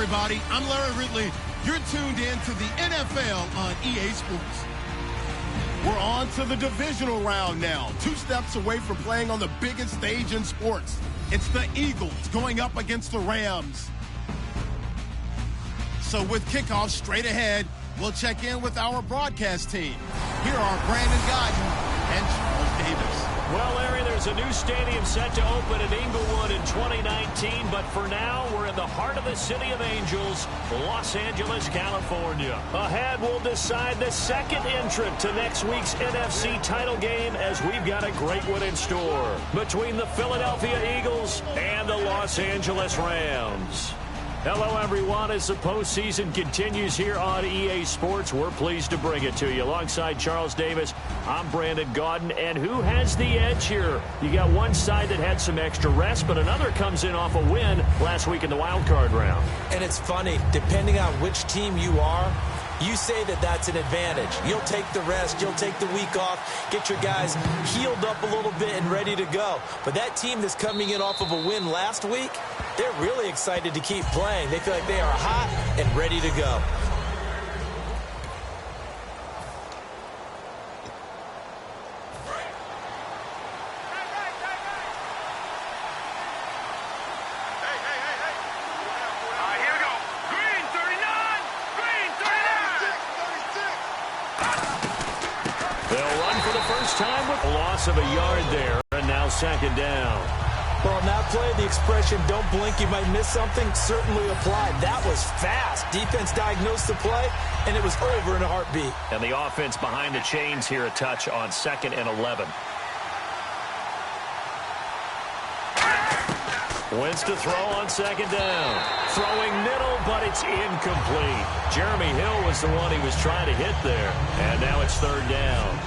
everybody. I'm Larry Ridley. You're tuned in to the NFL on EA Sports. We're on to the divisional round now. 2 steps away from playing on the biggest stage in sports. It's the Eagles going up against the Rams. So with kickoff straight ahead, we'll check in with our broadcast team. Here are Brandon Godden and Charles Davis. Well, Larry, there's a new stadium set to open in Inglewood in 2019, but for now, we're in the heart of the City of Angels, Los Angeles, California. Ahead, we'll decide the second entrant to next week's NFC title game, as we've got a great one in store between the Philadelphia Eagles and the Los Angeles Rams. Hello, everyone. As the postseason continues here on EA Sports, we're pleased to bring it to you. Alongside Charles Davis, I'm Brandon Gaudin. And who has the edge here? You got one side that had some extra rest, but another comes in off a win last week in the wild card round. And it's funny, depending on which team you are, you say that that's an advantage. You'll take the rest, you'll take the week off, get your guys healed up a little bit and ready to go. But that team that's coming in off of a win last week, they're really excited to keep playing. They feel like they are hot and ready to go. Time with a loss of a yard there, and now second down. Well, on that play, the expression, don't blink, you might miss something, certainly applied. That was fast. Defense diagnosed the play, and it was over in a heartbeat. And the offense behind the chains here, a touch on 2nd and 11. Wentz to throw on 2nd down. Throwing middle, but it's incomplete. Jeremy Hill was the one he was trying to hit there, and now it's 3rd down.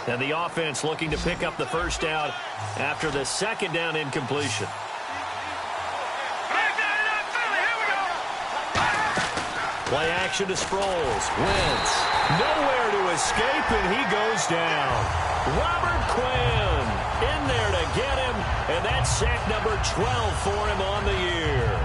And the offense looking to pick up the first down after the 2nd down incompletion. Play action to Sproles. Wentz. Nowhere to escape, and he goes down. Robert Quinn in there to get him, and that's sack number 12 for him on the year.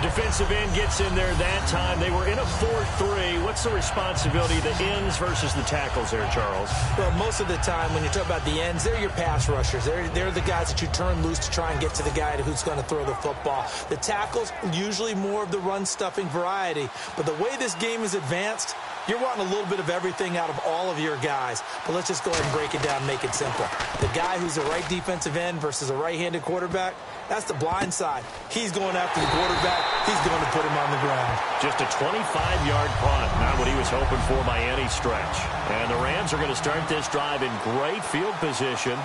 Defensive end gets in there that time. They were in a 4-3. What's the responsibility of the ends versus the tackles there, Charles? Well, most of the time when you talk about the ends, they're your pass rushers. They're the guys that you turn loose to try and get to the guy who's going to throw the football. The tackles, usually more of the run-stuffing variety. But the way this game is advanced, you're wanting a little bit of everything out of all of your guys. But let's just go ahead and break it down and make it simple. The guy who's a right defensive end versus a right-handed quarterback, that's the blind side. He's going after the quarterback. He's going to put him on the ground. Just a 25-yard punt. Not what he was hoping for by any stretch. And the Rams are going to start this drive in great field position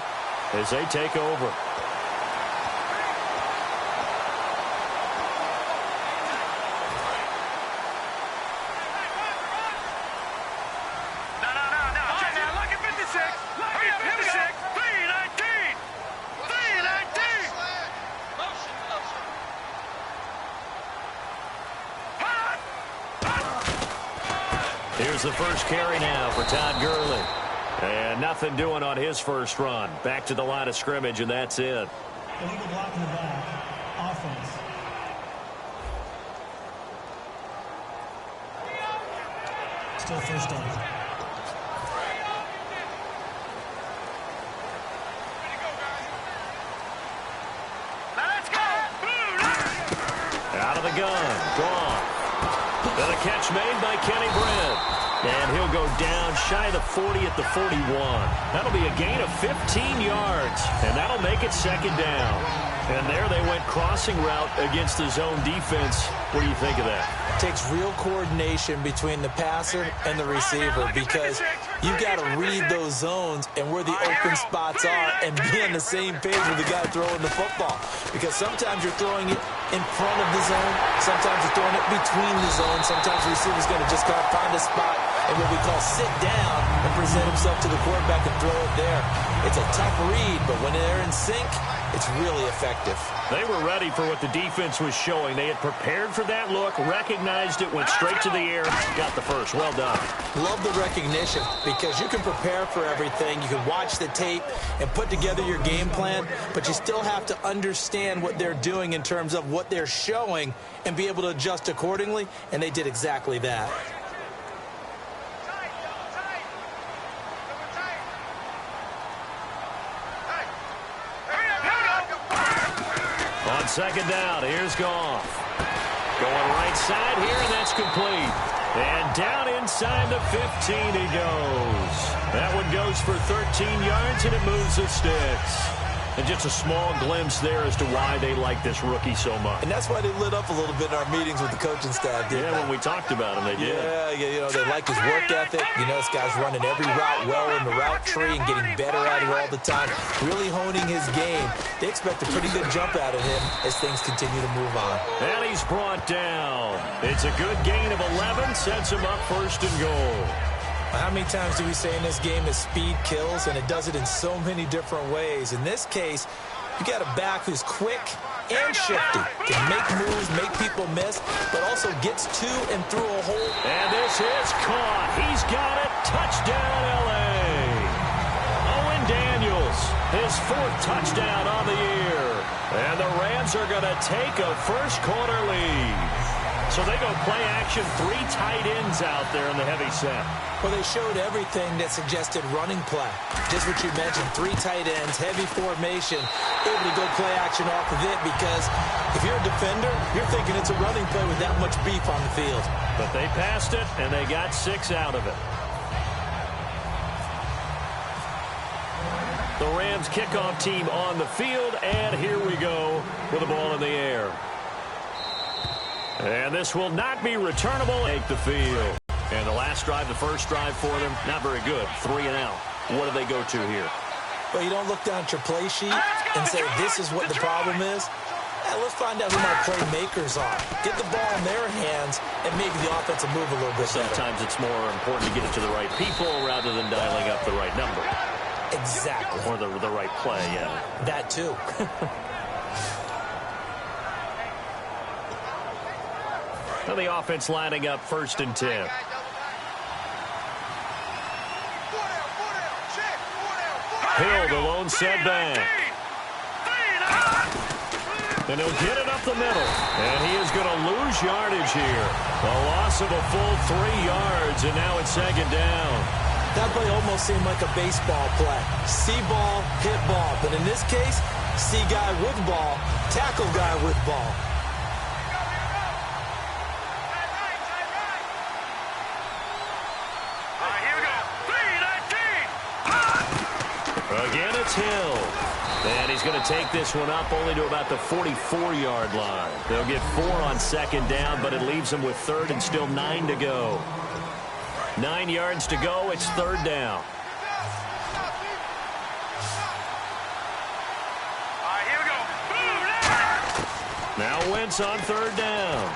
as they take over. Here's the first carry now for Todd Gurley. And nothing doing on his first run. Back to the line of scrimmage, and that's it. Illegal block in the back. Offense. Still first down. Let's go! Out of the gun. Gone. And a catch made by Kenny Brent. And he'll go down shy of the 40 at the 41. That'll be a gain of 15 yards. And that'll make it second down. And there they went crossing route against the zone defense. What do you think of that? Takes real coordination between the passer and the receiver, because you've got to read those zones and where the open spots are and be on the same page with the guy throwing the football. Because sometimes you're throwing it in front of the zone. Sometimes you're throwing it between the zones. Sometimes the receiver's going to just kind of find a spot and what we call sit down and present himself to the quarterback and throw it there. It's a tough read, but when they're in sync, it's really effective. They were ready for what the defense was showing. They had prepared for that look, recognized it, went straight to the air, got the first. Well done. Love the recognition because you can prepare for everything. You can watch the tape and put together your game plan, but you still have to understand what they're doing in terms of what they're showing and be able to adjust accordingly, and they did exactly that. On second down, here's Goff. Going right side here, and that's complete. And down inside the 15 he goes. That one goes for 13 yards, and it moves the sticks. And just a small glimpse there as to why they like this rookie so much. And that's why they lit up a little bit in our meetings with the coaching staff, didn't they? When we talked about him, they did. Yeah, they like his work ethic. This guy's running every route well in the route tree and getting better at it all the time, really honing his game. They expect a pretty good jump out of him as things continue to move on. And he's brought down. It's a good gain of 11, sets him up first and goal. How many times do we say in this game that speed kills, and it does it in so many different ways? In this case, you got a back who's quick and shifty, can make moves, make people miss, but also gets to and through a hole. And this is caught. He's got it. Touchdown, L.A. Owen Daniels, his 4th touchdown on the year. And the Rams are going to take a first-quarter lead. So they go play action, 3 tight ends out there in the heavy set. Well, they showed everything that suggested running play. Just what you mentioned, 3 tight ends, heavy formation, able to go play action off of it because if you're a defender, you're thinking it's a running play with that much beef on the field. But they passed it, and they got 6 out of it. The Rams kickoff team on the field, and here we go with the ball in the air. And this will not be returnable. Take the field. And the last drive, the first drive for them, not very good. 3 and out. What do they go to here? Well, you don't look down at your play sheet and say, this is what the problem is. Let's find out who my playmakers are. Get the ball in their hands and maybe the offense will move a little bit better. Sometimes it's more important to get it to the right people rather than dialing up the right number. Exactly. Or the right play, yeah. That too. Now the offense lining up 1st and 10. Hill, the lone setback. And he'll get it up the middle. And he is going to lose yardage here. A loss of a full 3 yards, and now it's 2nd down. That play almost seemed like a baseball play. See ball, hit ball. But in this case, see guy with ball, tackle guy with ball. Again, it's Hill. And he's going to take this one up only to about the 44-yard line. They'll get 4 on 2nd down, but it leaves them with 3rd and still 9 to go. 9 yards to go. It's 3rd down. Now Wentz on 3rd down.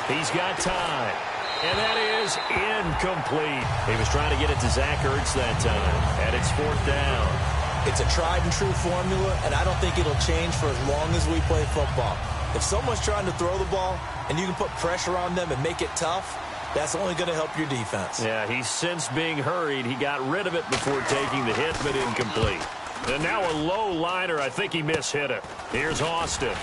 He's got time. And that is incomplete. He was trying to get it to Zach Ertz that time. And it's 4th down. It's a tried and true formula, and I don't think it'll change for as long as we play football. If someone's trying to throw the ball and you can put pressure on them and make it tough, that's only going to help your defense. Yeah, he's since being hurried. He got rid of it before taking the hit, but incomplete. And now a low liner. I think he mishit it. Here's Austin.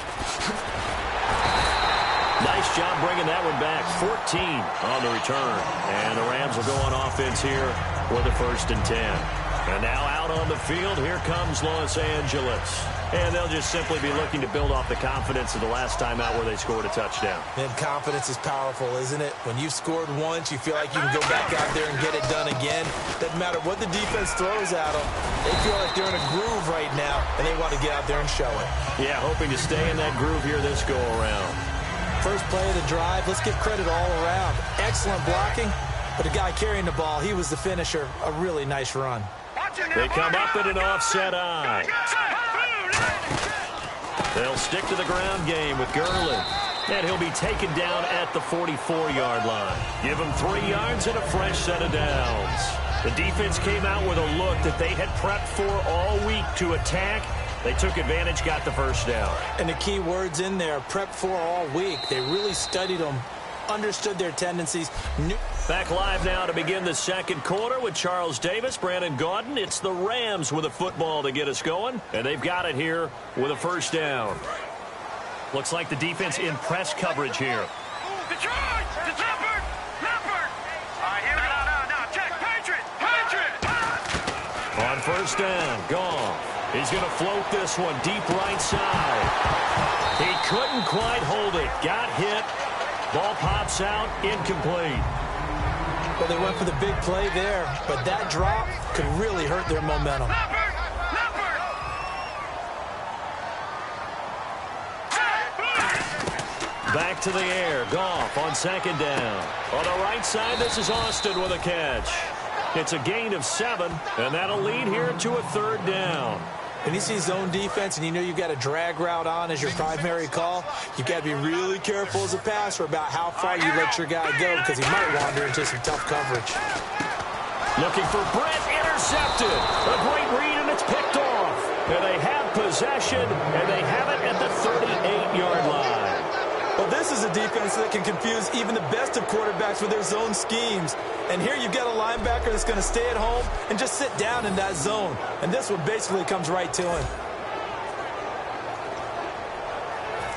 Nice job bringing that one back. 14 on the return. And the Rams will go on offense here with a 1st and 10. And now out on the field, here comes Los Angeles. And they'll just simply be looking to build off the confidence of the last time out where they scored a touchdown. Man, confidence is powerful, isn't it? When you've scored once, you feel like you can go back out there and get it done again. Doesn't matter what the defense throws at them. They feel like they're in a groove right now, and they want to get out there and show it. Yeah, hoping to stay in that groove here this go-around. First play of the drive, let's give credit all around. Excellent blocking, but the guy carrying the ball, he was the finisher. A really nice run. They come up at an offset eye. They'll stick to the ground game with Gurley. And he'll be taken down at the 44-yard line. Give him 3 yards and a fresh set of downs. The defense came out with a look that they had prepped for all week to attack. They took advantage, got the first down. And the key words in there, prep for all week. They really studied them, understood their tendencies. Back live now to begin the second quarter with Charles Davis, Brandon Gaudin. It's the Rams with a football to get us going, and they've got it here with a first down. Looks like the defense in press coverage here. Detroit! Leopard! Leopard! All right, here we go. Now, check. Patriot! On first down, Goff. He's going to float this one deep right side. He couldn't quite hold it. Got hit. Ball pops out, incomplete. Well, they went for the big play there, but that drop could really hurt their momentum. Back to the air. Goff on second down. On the right side, this is Austin with a catch. It's a gain of 7, and that'll lead here to a third down. When you see zone defense and you know you've got a drag route on as your primary call, you've got to be really careful as a passer about how far you let your guy go because he might wander into some tough coverage. Looking for Brett, intercepted. A great read, and it's picked off. And they have possession, and they have it at the 38-yard line. Well, this is a defense that can confuse even the best of quarterbacks with their zone schemes. And here you've got a linebacker that's going to stay at home and just sit down in that zone. And this one basically comes right to him.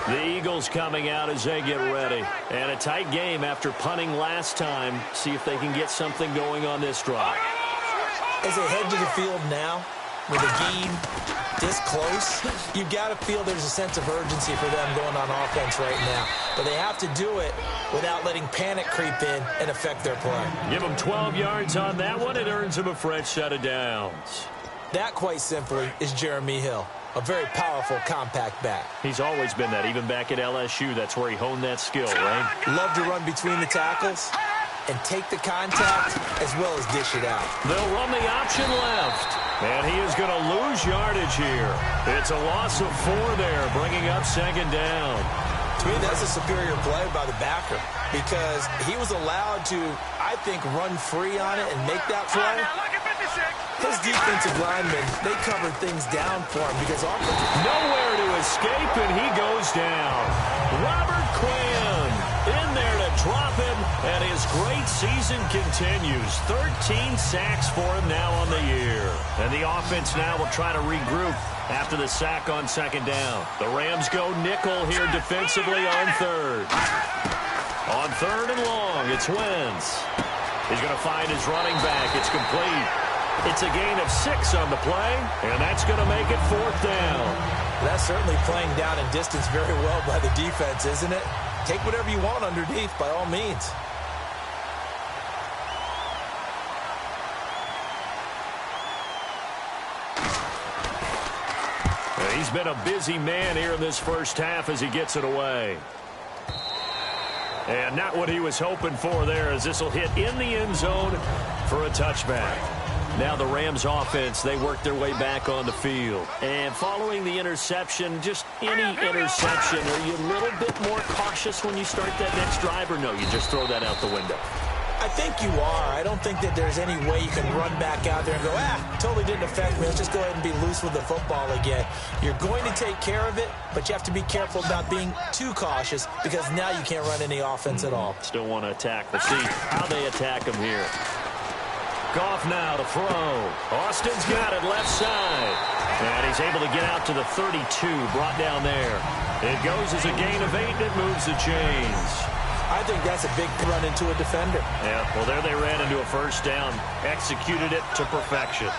The Eagles coming out as they get ready. And a tight game after punting last time. See if they can get something going on this drive. As they head to the field now, with a game this close, you've got to feel there's a sense of urgency for them going on offense right now. But they have to do it without letting panic creep in and affect their play. Give them 12 yards on that one. It earns them a fresh set of downs. That, quite simply, is Jeremy Hill. A very powerful, compact back. He's always been that. Even back at LSU, that's where he honed that skill, right? Love to run between the tackles and take the contact as well as dish it out. They'll run the option left. And he is going to lose yardage here. It's a loss of 4 there, bringing up second down. To me, that's a superior play by the backer because he was allowed to, I think, run free on it and make that play. His defensive linemen, they covered things down for him because nowhere to escape, and he goes down. Robert Quinn in there to drop him, and his great season continues. 13 sacks for him now on the year. And the offense now will try to regroup after the sack on second down. The Rams go nickel here defensively on third. On third and long, it's Wentz. He's going to find his running back. It's complete. It's a gain of 6 on the play, and that's going to make it 4th down. That's certainly playing down in distance very well by the defense, isn't it? Take whatever you want underneath, by all means. He's been a busy man here in this first half as he gets it away. And not what he was hoping for there, as this will hit in the end zone for a touchback. Now the Rams offense, they work their way back on the field. And following the interception, just any interception, are you a little bit more cautious when you start that next drive, or no, you just throw that out the window? I think you are. I don't think that there's any way you can run back out there and go, totally didn't affect me. Let's just go ahead and be loose with the football again. You're going to take care of it, but you have to be careful about being too cautious because now you can't run any offense at all. Still want to attack. We'll see how they attack him here. Goff now to throw. Austin's got it left side. And he's able to get out to the 32, brought down there. It goes as a gain of 8, and it moves the chains. I think that's a big run into a defender. Yeah, well, there they ran into a first down. Executed it to perfection.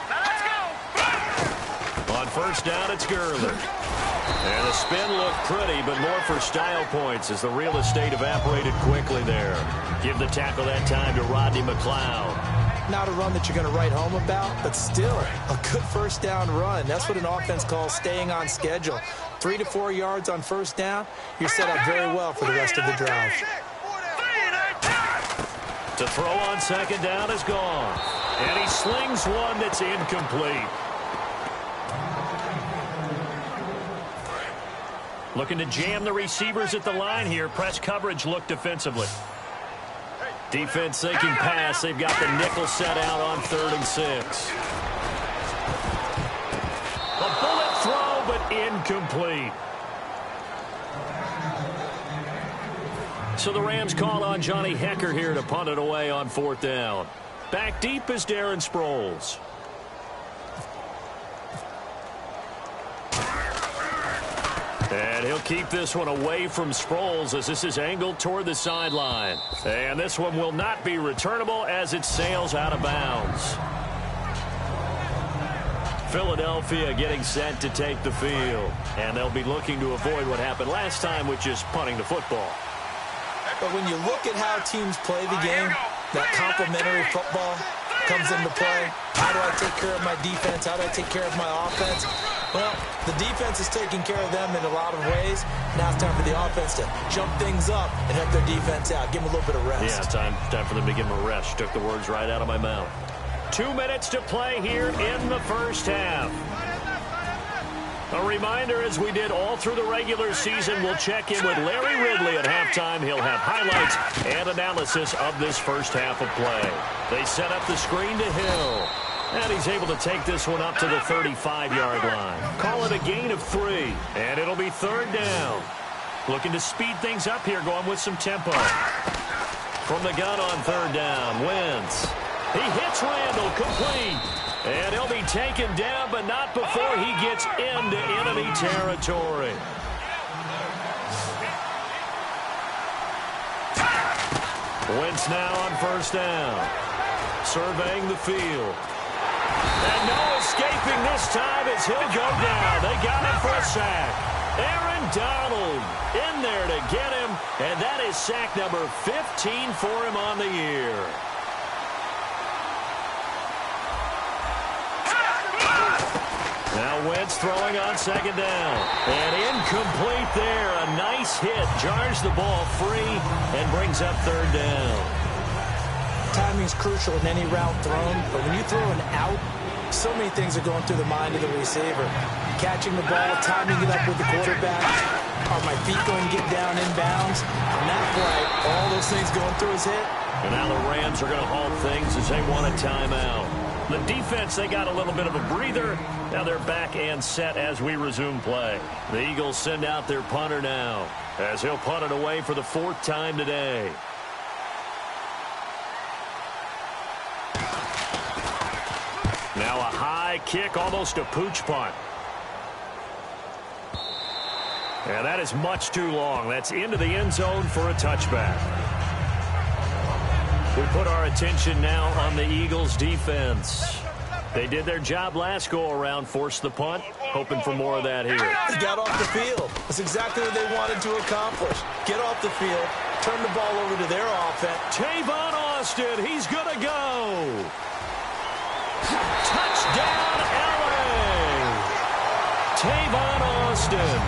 Let's go! On first down, it's Gurley. And the spin looked pretty, but more for style points as the real estate evaporated quickly there. Give the tackle that time to Rodney McLeod. Not a run that you're going to write home about, but still a good first down run. That's what an offense calls staying on schedule. 3 to 4 yards on first down, you're set up very well for the rest of the drive. To throw on second down is gone. And he slings one that's incomplete. Looking to jam the receivers at the line here. Press coverage look defensively. Defense thinking pass. They've got the nickel set out on 3rd and 6. A bullet throw, but incomplete. So the Rams call on Johnny Hecker here to punt it away on 4th down. Back deep is Darren Sproles. And he'll keep this one away from Sproles as this is angled toward the sideline. And this one will not be returnable as it sails out of bounds. Philadelphia getting set to take the field. And they'll be looking to avoid what happened last time, which is punting the football. But when you look at how teams play the game, that complementary football comes into play. How do I take care of my defense? How do I take care of my offense? Well, the defense is taking care of them in a lot of ways. Now it's time for the offense to jump things up and help their defense out. Give them a little bit of rest. Yeah, time for them to give them a rest. Took the words right out of my mouth. 2 minutes to play here in the first half. A reminder, as we did all through the regular season, we'll check in with Larry Ridley at halftime. He'll have highlights and analysis of this first half of play. They set up the screen to Hill. And he's able to take this one up to the 35-yard line. Call it a gain of 3. And it'll be 3rd down. Looking to speed things up here, going with some tempo. From the gun on 3rd down, Wentz. He hits Randall, complete. And he'll be taken down, but not before he gets into enemy territory. Wentz now on 1st down. Surveying the field. And no escaping this time as he'll go down. They got him for a sack. Aaron Donald in there to get him. And that is sack number 15 for him on the year. Now Wentz throwing on 2nd down. And incomplete there. A nice hit. Jars the ball free and brings up 3rd down. Timing's crucial in any route thrown, but when you throw an out, so many things are going through the mind of the receiver. Catching the ball, timing it up with the quarterback. Are my feet going to get down in bounds? On that play, all those things going through his head. And now the Rams are going to halt things as they want a timeout. The defense, they got a little bit of a breather. Now they're back and set as we resume play. The Eagles send out their punter now as he'll punt it away for the 4th time today. Now a high kick, almost a pooch punt. And that is much too long. That's into the end zone for a touchback. We put our attention now on the Eagles' defense. They did their job last go-around, forced the punt, hoping for more of that here. They got off the field. That's exactly what they wanted to accomplish. Get off the field, turn the ball over to their offense. Tavon Austin, he's going to go. Touchdown, LA! Tavon Austin,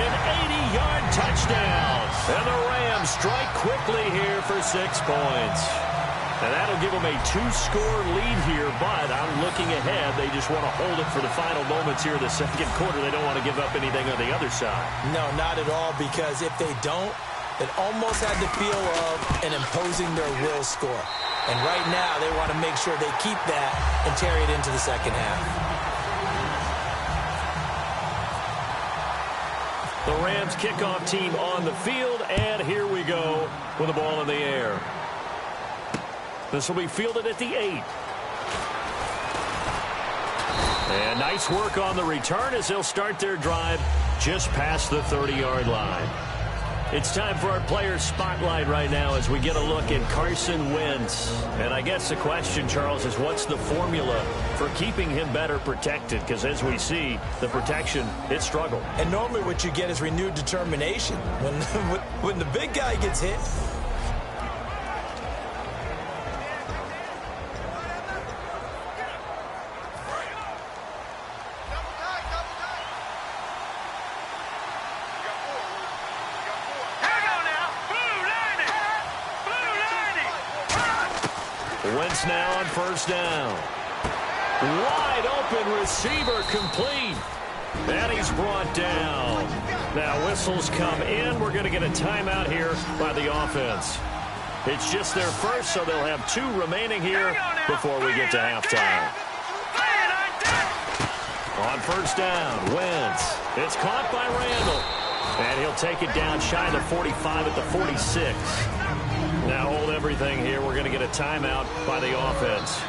an 80-yard touchdown. And the Rams strike quickly here for 6 points. And that'll give them a 2-score lead here, but I'm looking ahead. They just want to hold it for the final moments here in the 2nd quarter. They don't want to give up anything on the other side. No, not at all, because if they don't, it almost had the feel of an imposing their will score. And right now, they want to make sure they keep that and carry it into the 2nd half. The Rams kickoff team on the field, and here we go with the ball in the air. This will be fielded at the 8. And nice work on the return as they'll start their drive just past the 30-yard line. It's time for our player spotlight right now as we get a look at Carson Wentz. And I guess the question, Charles, is what's the formula for keeping him better protected? Because as we see, the protection, it struggled. And normally what you get is renewed determination. When the big guy gets hit, Wentz now on 1st down. Wide open receiver complete. And he's brought down. Now whistles come in. We're going to get a timeout here by the offense. It's just their first, so they'll have 2 remaining here before we get to halftime. On first down, Wentz. It's caught by Randall. And he'll take it down shy of the 45 at the 46. Now hold everything here. We're going to get a timeout by the offense.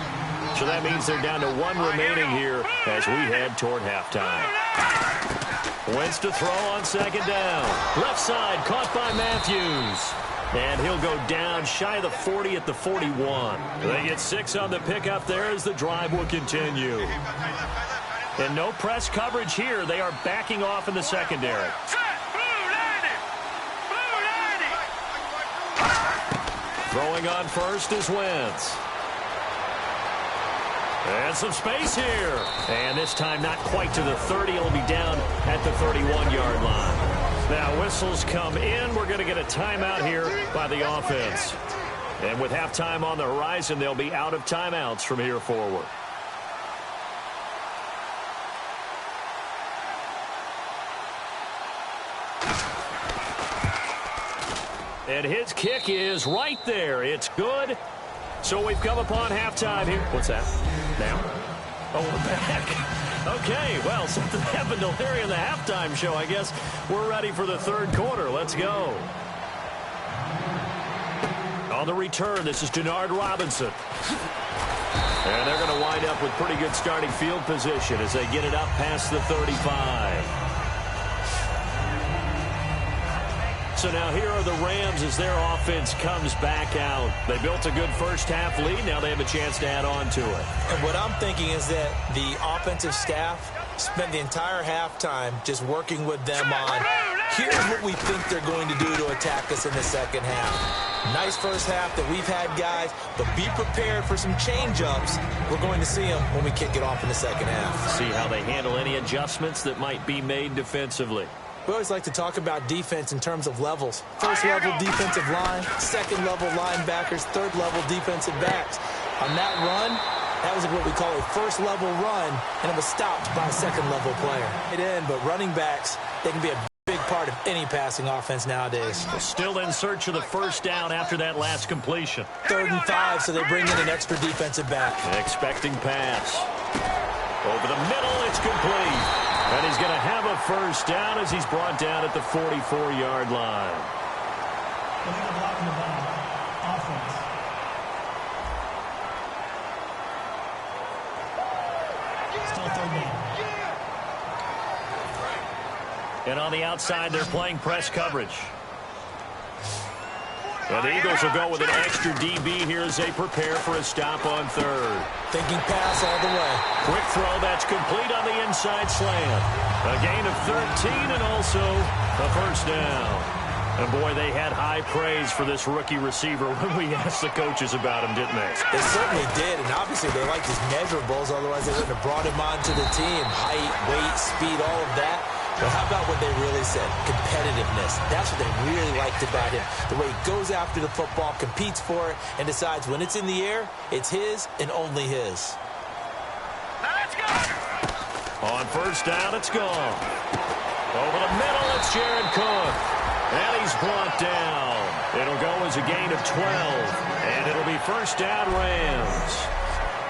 So that means they're down to 1 remaining here as we head toward halftime. Wentz to throw on second down. Left side caught by Matthews. And he'll go down shy of the 40 at the 41. They get 6 on the pickup there as the drive will continue. And no press coverage here. They are backing off in the secondary. Throwing on first is Wentz. And some space here. And this time not quite to the 30. It'll be down at the 31-yard line. Now whistles come in. We're going to get a timeout here by the offense. And with halftime on the horizon, they'll be out of timeouts from here forward. And his kick is right there. It's good. So we've come upon halftime here. What's that? Now? Oh, we're back. Okay, well, something happened to Larry in the halftime show. I guess we're ready for the third quarter. Let's go. On the return, this is Denard Robinson. And they're going to wind up with pretty good starting field position as they get it up past the 35. So now here are the Rams as their offense comes back out. They built a good first-half lead. Now they have a chance to add on to it. And what I'm thinking is that the offensive staff spent the entire halftime just working with them on, here's what we think they're going to do to attack us in the second half. Nice first half that we've had, guys, but be prepared for some change-ups. We're going to see them when we kick it off in the second half. See how they handle any adjustments that might be made defensively. We always like to talk about defense in terms of levels. First-level defensive line, second-level linebackers, third-level defensive backs. On that run, that was what we call a first-level run, and it was stopped by a second-level player. But running backs, they can be a big part of any passing offense nowadays. Still in search of the first down after that last completion. 3rd and 5, so they bring in an extra defensive back. Expecting pass. Over the middle, it's complete. And he's going to have a first down as he's brought down at the 44-yard line. Illegal block in the back. Offense. Still 3rd down. And on the outside, they're playing press coverage. And the Eagles will go with an extra DB here as they prepare for a stop on 3rd. Thinking pass all the way. Quick throw, that's complete on the inside slant. A gain of 13 and also a first down. And boy, they had high praise for this rookie receiver when we asked the coaches about him, didn't they? They certainly did, and obviously they liked his measurables, otherwise they wouldn't have brought him onto the team. Height, weight, speed, all of that. But how about what they really said? Competitiveness. That's what they really liked about him. The way he goes after the football, competes for it, and decides when it's in the air, it's his and only his. Now let's go. On first down, it's gone. Over the middle, it's Jared Cook. And he's brought down. It'll go as a gain of 12. And it'll be first down, Rams.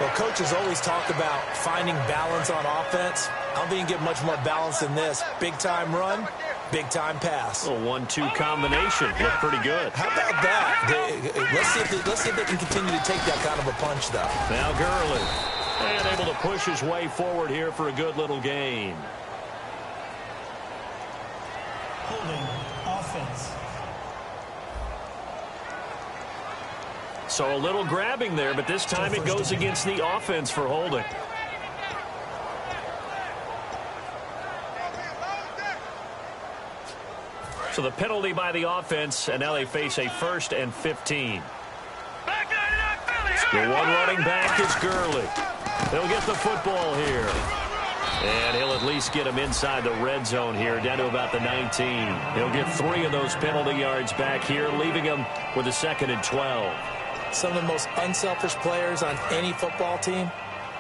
Well, coaches always talk about finding balance on offense. I don't think you can get much more balance than this. Big-time run, big-time pass. A 1-2 combination. Looked pretty good. How about that? Let's see if they can continue to take that kind of a punch, though. Now Gurley. And able to push his way forward here for a good little gain. Holding. Offense. So a little grabbing there, but this time it goes against the offense for holding. So the penalty by the offense, and now they face a 1st and 15. The one running back is Gurley. He'll get the football here. And he'll at least get him inside the red zone here, down to about the 19. He'll get 3 of those penalty yards back here, leaving him with a 2nd and 12. Some of the most unselfish players on any football team,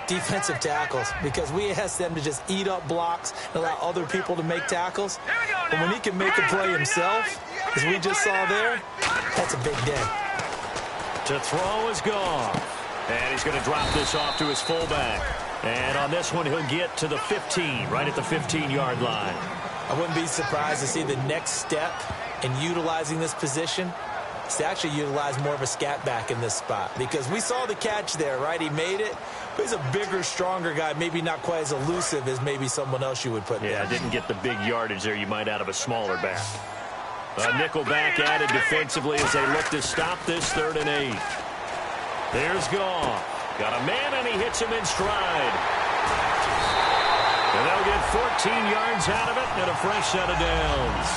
defensive tackles, because we ask them to just eat up blocks and allow other people to make tackles. But when he can make a play himself, as we just saw there, that's a big day. To throw is gone. And he's going to drop this off to his fullback. And on this one, he'll get to the 15, right at the 15-yard line. I wouldn't be surprised to see the next step in utilizing this position is to actually utilize more of a scat back in this spot. Because we saw the catch there, right? He made it. But he's a bigger, stronger guy, maybe not quite as elusive as maybe someone else you would put there. Yeah, didn't get the big yardage there you might out of a smaller back. A nickel back added defensively as they look to stop this 3rd and 8. There's Goff. Got a man, and he hits him in stride. And they'll get 14 yards out of it and a fresh set of downs.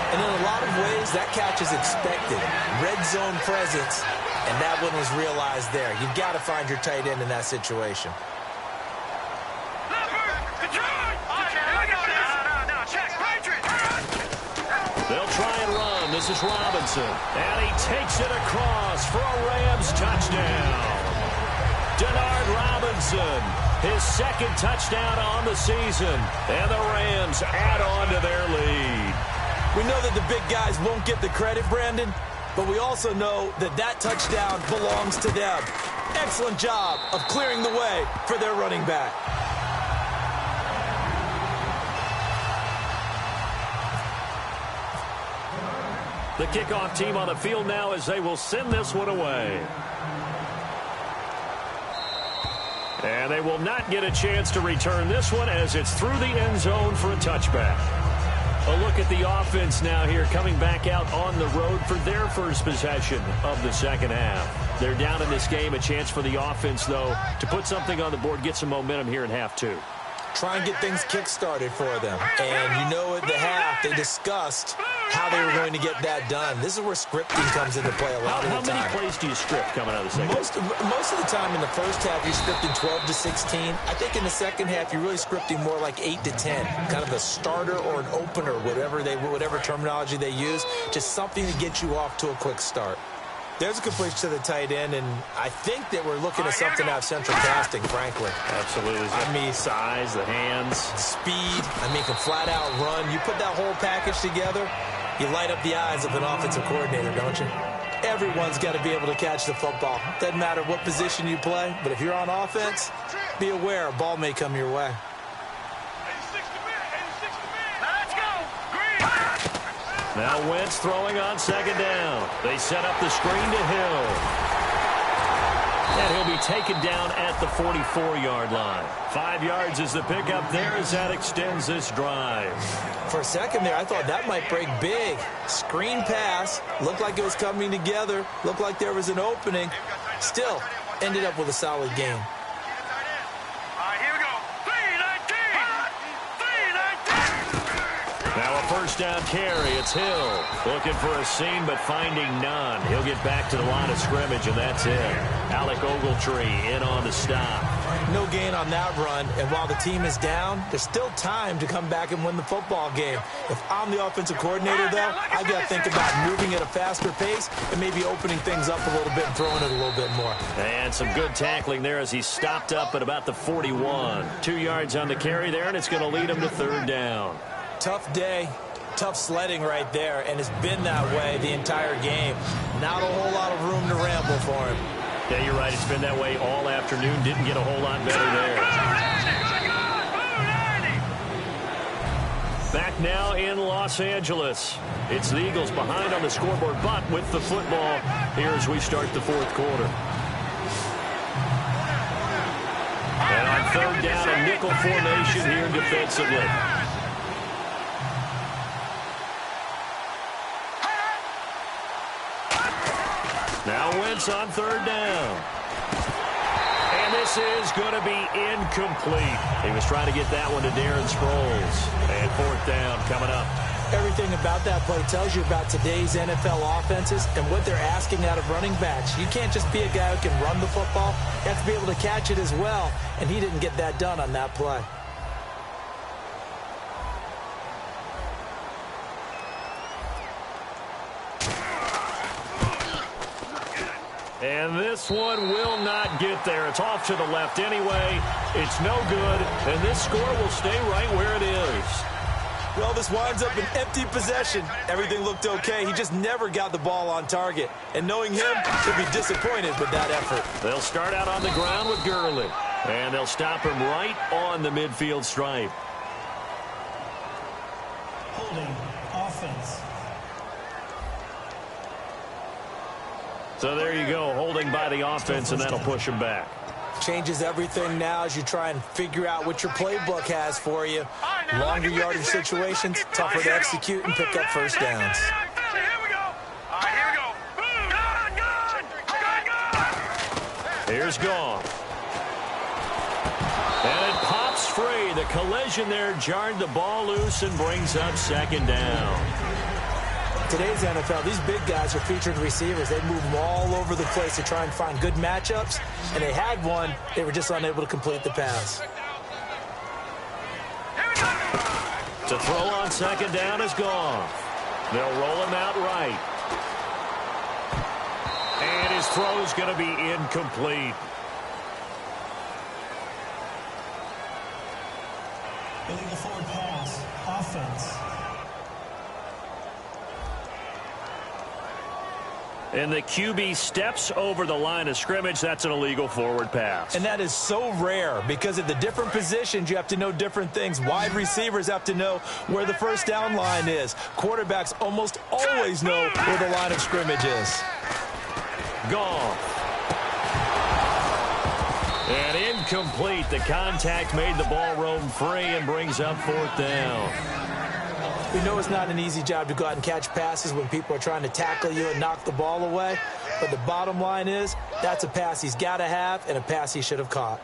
And in a lot of ways, that catch is expected. Red zone presence, and that one was realized there. You've got to find your tight end in that situation. They'll try and run. This is Robinson. And he takes it across for a Rams touchdown. Denard Robinson, his 2nd touchdown on the season. And the Rams add on to their lead. We know that the big guys won't get the credit, Brandon, but we also know that that touchdown belongs to them. Excellent job of clearing the way for their running back. The kickoff team on the field now as they will send this one away. And they will not get a chance to return this one as it's through the end zone for a touchback. A look at the offense now here coming back out on the road for their first possession of the second half. They're down in this game. A chance for the offense, though, to put something on the board, get some momentum here in half 2. Try and get things kick-started for them. And you know at the half, they discussed how they were going to get that done. This is where scripting comes into play a lot of the time. How many plays do you script coming out of the second half? Most of the time in the first half, you're scripting 12 to 16. I think in the second half, you're really scripting more like 8 to 10. Kind of a starter or an opener, whatever terminology they use. Just something to get you off to a quick start. There's a completion to the tight end, and I think that we're looking at something out of central casting, frankly. Absolutely. I mean, size, the hands. Speed. I mean, can flat out run. You put that whole package together, you light up the eyes of an offensive coordinator, don't you? Everyone's got to be able to catch the football. Doesn't matter what position you play, but if you're on offense, be aware a ball may come your way. Now Wentz throwing on 2nd down. They set up the screen to Hill. And he'll be taken down at the 44-yard line. 5 yards is the pickup there as that extends this drive. For a second there, I thought that might break big. Screen pass. Looked like it was coming together. Looked like there was an opening. Still, ended up with a solid game. Now a first down carry. It's Hill. Looking for a seam, but finding none. He'll get back to the line of scrimmage, and that's it. Alec Ogletree in on the stop. No gain on that run, and while the team is down, there's still time to come back and win the football game. If I'm the offensive coordinator, though, I've got to think about moving at a faster pace and maybe opening things up a little bit and throwing it a little bit more. And some good tackling there as he stopped up at about the 41. 2 yards on the carry there, and it's going to lead him to 3rd down. Tough day, tough sledding right there, and it's been that way the entire game. Not a whole lot of room to ramble for him. Yeah, you're right. It's been that way all afternoon. Didn't get a whole lot better there. Back now in Los Angeles. It's the Eagles behind on the scoreboard, but with the football here as we start the 4th quarter. And on 3rd down, a nickel formation here defensively. Now Wentz on 3rd down. And this is going to be incomplete. He was trying to get that one to Darren Sproles. And 4th down coming up. Everything about that play tells you about today's NFL offenses and what they're asking out of running backs. You can't just be a guy who can run the football. You have to be able to catch it as well. And he didn't get that done on that play. And this one will not get there. It's off to the left anyway. It's no good, and this score will stay right where it is. Well, this winds up an empty possession. Everything looked okay. He just never got the ball on target. And knowing him, he'll be disappointed with that effort. They'll start out on the ground with Gurley. And they'll stop him right on the midfield stripe. Holding offense. So there you go, holding by the offense, and that'll push him back. Changes everything now as you try and figure out what your playbook has for you. Longer yardage situations, tougher to execute and pick up first downs. Here we go. All right, here we go. Gone. Here's Goff. And it pops free. The collision there jarred the ball loose and brings up second down. Today's NFL, these big guys are featured receivers. They move them all over the place to try and find good matchups, and they had one. They were just unable to complete the pass. To throw on second down is gone. They'll roll him out right. And his throw is going to be incomplete. Illegal forward pass. Offense. And the QB steps over the line of scrimmage. That's an illegal forward pass. And that is so rare because at the different positions, you have to know different things. Wide receivers have to know where the first down line is. Quarterbacks almost always know where the line of scrimmage is. Gone. And incomplete. The contact made the ball roam free and brings up fourth down. We know it's not an easy job to go out and catch passes when people are trying to tackle you and knock the ball away. But the bottom line is, that's a pass he's got to have and a pass he should have caught.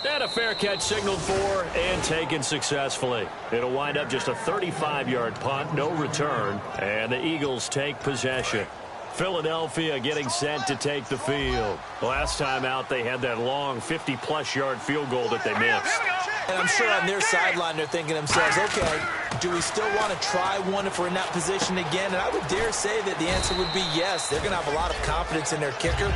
And a fair catch signaled for and taken successfully. It'll wind up just a 35-yard punt, no return, and the Eagles take possession. Philadelphia getting set to take the field. Last time out, they had that long 50-plus yard field goal that they missed. And I'm sure on their sideline, they're thinking to themselves, okay, do we still want to try one if we're in that position again? And I would dare say that the answer would be yes. They're going to have a lot of confidence in their kicker.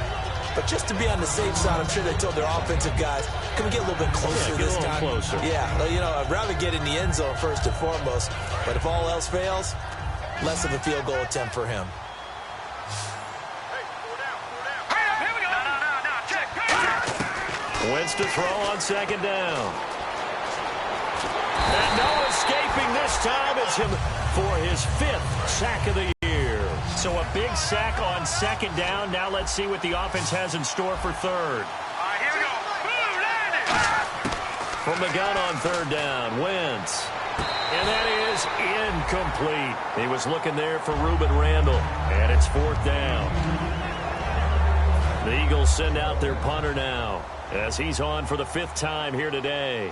But just to be on the safe side, I'm sure they told their offensive guys, can we get a little bit closer this time? Closer. Yeah, well, you know, I'd rather get in the end zone first and foremost. But if all else fails, less of a field goal attempt for him. Wentz to throw on second down. And no escaping this time. It's him for his 5th sack of the year. So a big sack on second down. Now let's see what the offense has in store for third. All right, here we go. Boom, landed. From the gun on third down, Wentz. And that is incomplete. He was looking there for Reuben Randall. And it's fourth down. The Eagles send out their punter now, as he's on for the 5th time here today.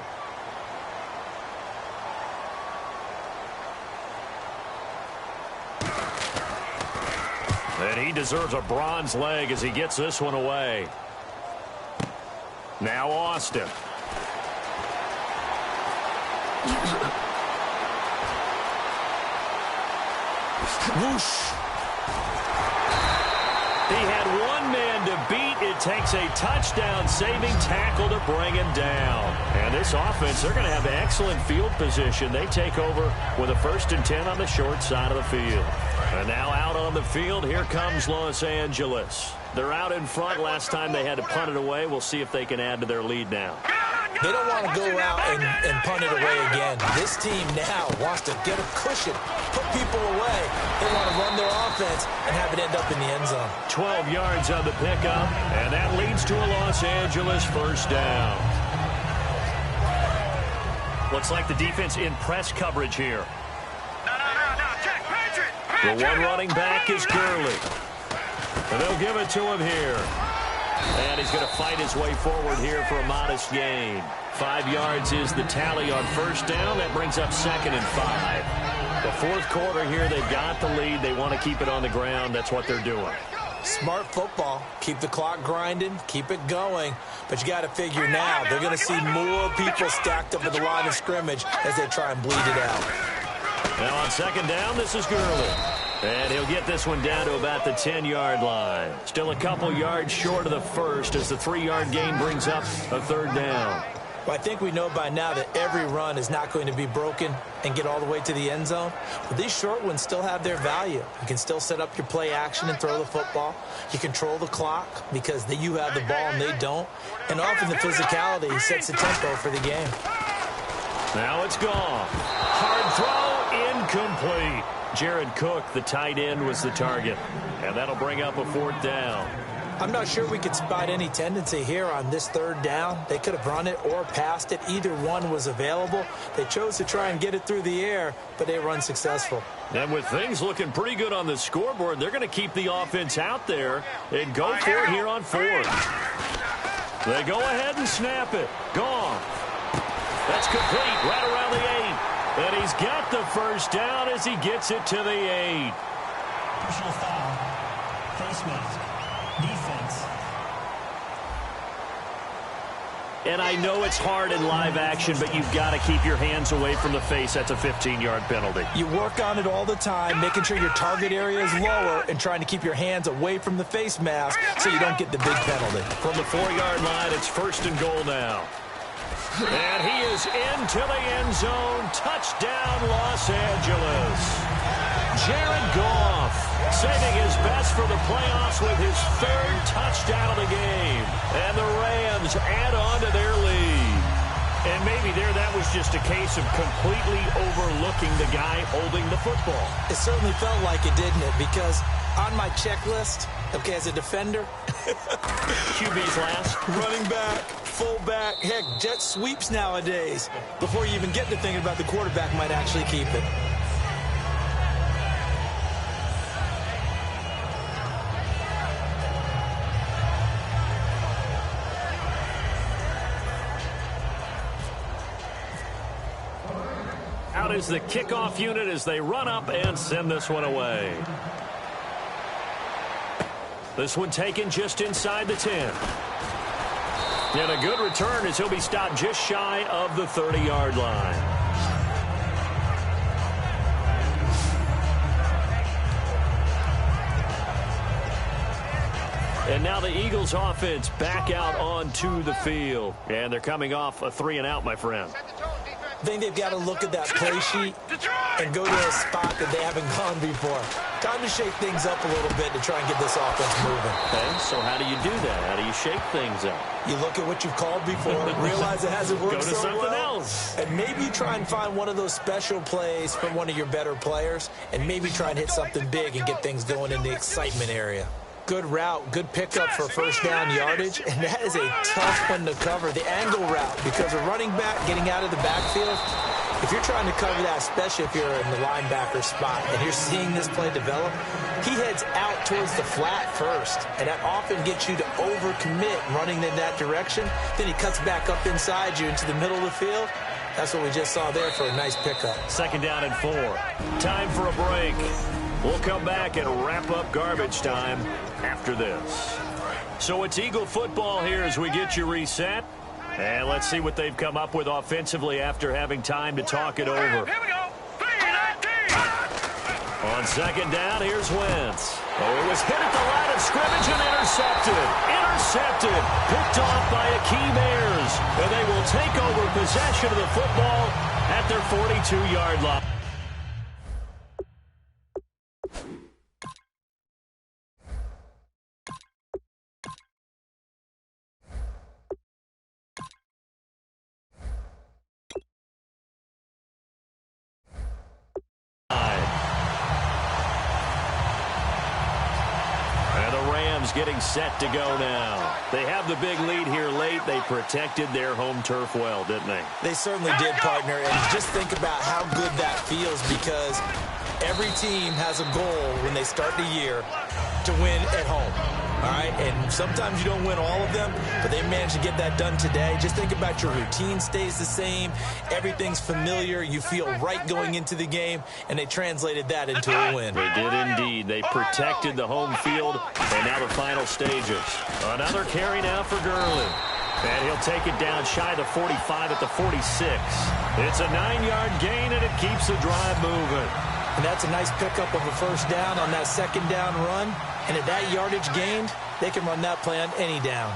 And he deserves a bronze leg as he gets this one away. Now Austin. Whoosh. He had one man to beat. It takes a touchdown-saving tackle to bring him down. And this offense, they're going to have excellent field position. They take over with a 1st and 10 on the short side of the field. And now out on the field, here comes Los Angeles. They're out in front. Last time they had to punt it away. We'll see if they can add to their lead now. They don't want to go out and punt it away again. This team now wants to get a cushion, put people away. They want to run their offense and have it end up in the end zone. 12 yards on the pickup, and that leads to a Los Angeles first down. Looks like the defense in press coverage here. The one running back is Gurley. And they'll give it to him here. And he's going to fight his way forward here for a modest gain. 5 yards is the tally on first down. That brings up 2nd and 5. The 4th quarter here, they've got the lead. They want to keep it on the ground. That's what they're doing. Smart football. Keep the clock grinding. Keep it going. But you got to figure now, they're going to see more people stacked up at the line of scrimmage as they try and bleed it out. Now on second down, this is Gurley. And he'll get this one down to about the 10-yard line. Still a couple yards short of the first as the 3-yard gain brings up a third down. Well, I think we know by now that every run is not going to be broken and get all the way to the end zone. But these short ones still have their value. You can still set up your play action and throw the football. You control the clock because you have the ball and they don't. And often the physicality sets the tempo for the game. Now it's gone. Hard throw, incomplete. Jared Cook, the tight end, was the target. And that'll bring up a fourth down. I'm not sure we could spot any tendency here on this third down. They could have run it or passed it. Either one was available. They chose to try and get it through the air, but they were unsuccessful. And with things looking pretty good on the scoreboard, they're going to keep the offense out there and go for it here on fourth. They go ahead and snap it. Gone. That's complete right around the 8. And he's got the first down as he gets it to the 8. Personal foul. Face mask. Defense. And I know it's hard in live action, but you've got to keep your hands away from the face. That's a 15-yard penalty. You work on it all the time, making sure your target area is lower and trying to keep your hands away from the face mask so you don't get the big penalty. From the 4-yard line, it's 1st and goal now. And he is into the end zone. Touchdown, Los Angeles. Jared Goff saving his best for the playoffs with his 3rd touchdown of the game. And the Rams add on to their lead. And maybe that was just a case of completely overlooking the guy holding the football. It certainly felt like it, didn't it? Because on my checklist, okay, as a defender, QB's last. Running back, fullback, heck, jet sweeps nowadays. Before you even get to thinking about the quarterback might actually keep it. Out is the kickoff unit as they run up and send this one away. This one taken just inside the 10. And a good return as he'll be stopped just shy of the 30-yard line. And now the Eagles offense back out onto the field. And they're coming off a 3-and-out, my friend. I think they've got to look at that play sheet and go to a spot that they haven't gone before. Time to shake things up a little bit to try and get this offense moving. Okay, so how do you do that? How do you shake things up? You look at what you've called before, realize it hasn't worked so well. Go to something else. And maybe try and find one of those special plays from one of your better players, and maybe try and hit something big and get things going in the excitement area. Good route, good pickup for first down yardage, and that is a tough one to cover, the angle route, because a running back getting out of the backfield, if you're trying to cover that, especially if you're in the linebacker spot and you're seeing this play develop, he heads out towards the flat first, and that often gets you to overcommit running in that direction. Then he cuts back up inside you into the middle of the field. That's what we just saw there for a nice pickup. 2nd down and 4. Time for a break. We'll come back and wrap up garbage time after this. So it's Eagle football here as we get you reset. And let's see what they've come up with offensively after having time to talk it over. Here we go. 3-19. On 2nd down, here's Wentz. Oh, it was hit at the line of scrimmage and intercepted. Intercepted. Picked off by Akeem Ayers. And they will take over possession of the football at their 42-yard line. Getting set to go now. They have the big lead here late. They protected their home turf well, didn't they? They certainly did, partner. And just think about how good that feels, because every team has a goal when they start the year to win at home. All right, and sometimes you don't win all of them, but they managed to get that done today. Just think about your routine stays the same. Everything's familiar. You feel right going into the game, and they translated that into a win. They did indeed. They protected the home field, and now the final stages. Another carry now for Gurley. And he'll take it down shy of the 45 at the 46. It's a 9-yard gain, and it keeps the drive moving. And that's a nice pickup of a first down on that second down run. And at that yardage gained, they can run that play on any down.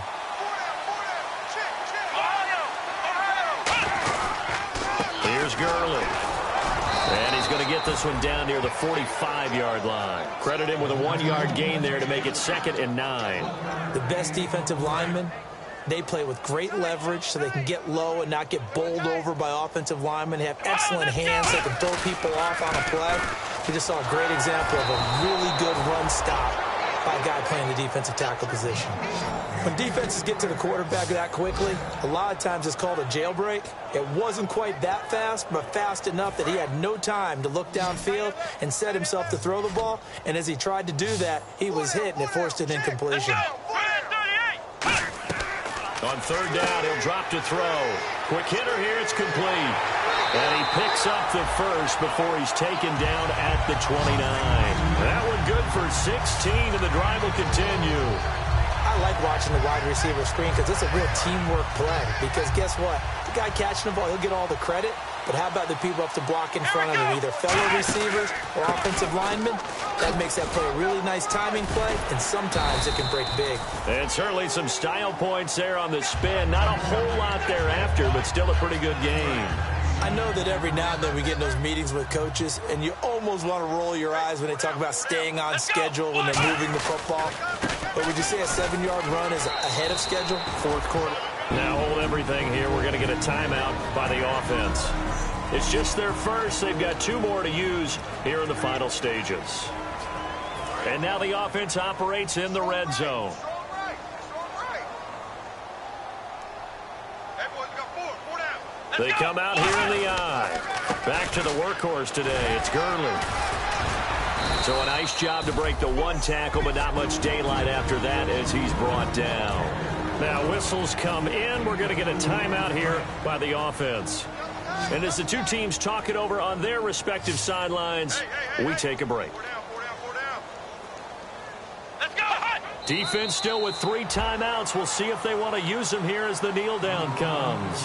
Here's Gurley. And he's going to get this one down near the 45-yard line. Credit him with a 1-yard gain there to make it 2nd and 9. The best defensive linemen, they play with great leverage so they can get low and not get bowled over by offensive linemen. They have excellent hands. They can throw people off on a play. We just saw a great example of a really good run stop by a guy playing the defensive tackle position. When defenses get to the quarterback that quickly, a lot of times it's called a jailbreak. It wasn't quite that fast, but fast enough that he had no time to look downfield and set himself to throw the ball. And as he tried to do that, he was hit, and it forced an incompletion. On 3rd down, he'll drop to throw. Quick hitter here, it's complete. And he picks up the first before he's taken down at the 29. That one good for 16, and the drive will continue. I like watching the wide receiver screen because it's a real teamwork play. Because guess what? The guy catching the ball, he'll get all the credit. But how about the people up to block in front of him, either fellow receivers or offensive linemen? That makes that play a really nice timing play, and sometimes it can break big. And certainly some style points there on the spin. Not a whole lot thereafter, but still a pretty good game. I know that every now and then we get in those meetings with coaches, and you almost want to roll your eyes when they talk about staying on schedule when they're moving the football. But would you say a 7-yard run is ahead of schedule? 4th quarter. Now hold everything here. We're going to get a timeout by the offense. It's just their first. They've got 2 more to use here in the final stages. And now the offense operates in the red zone. They come out here in the eye. Back to the workhorse today. It's Gurley. So a nice job to break the 1 tackle, but not much daylight after that as he's brought down. Now whistles come in. We're going to get a timeout here by the offense. And as the 2 teams talk it over on their respective sidelines, we take a break. Defense still with 3 timeouts. We'll see if they want to use them here as the kneel down comes.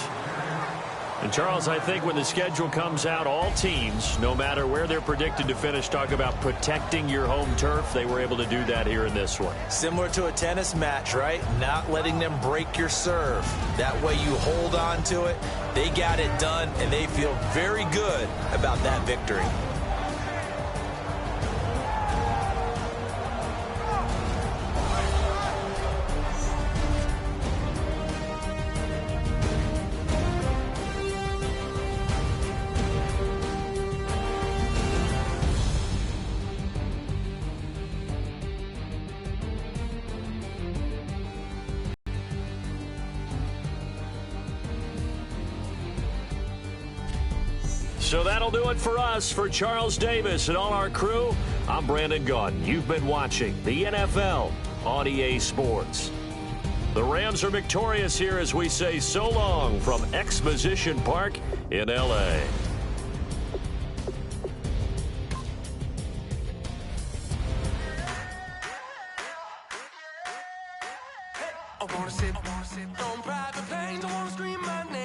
And, Charles, I think when the schedule comes out, all teams, no matter where they're predicted to finish, talk about protecting your home turf. They were able to do that here in this one. Similar to a tennis match, right? Not letting them break your serve. That way you hold on to it. They got it done, and they feel very good about that victory. So that'll do it for us. For Charles Davis and all our crew, I'm Brandon Gaudin. You've been watching the NFL on EA Sports. The Rams are victorious here as we say so long from Exposition Park in L.A. I wanna sit on private planes, I wanna scream my name.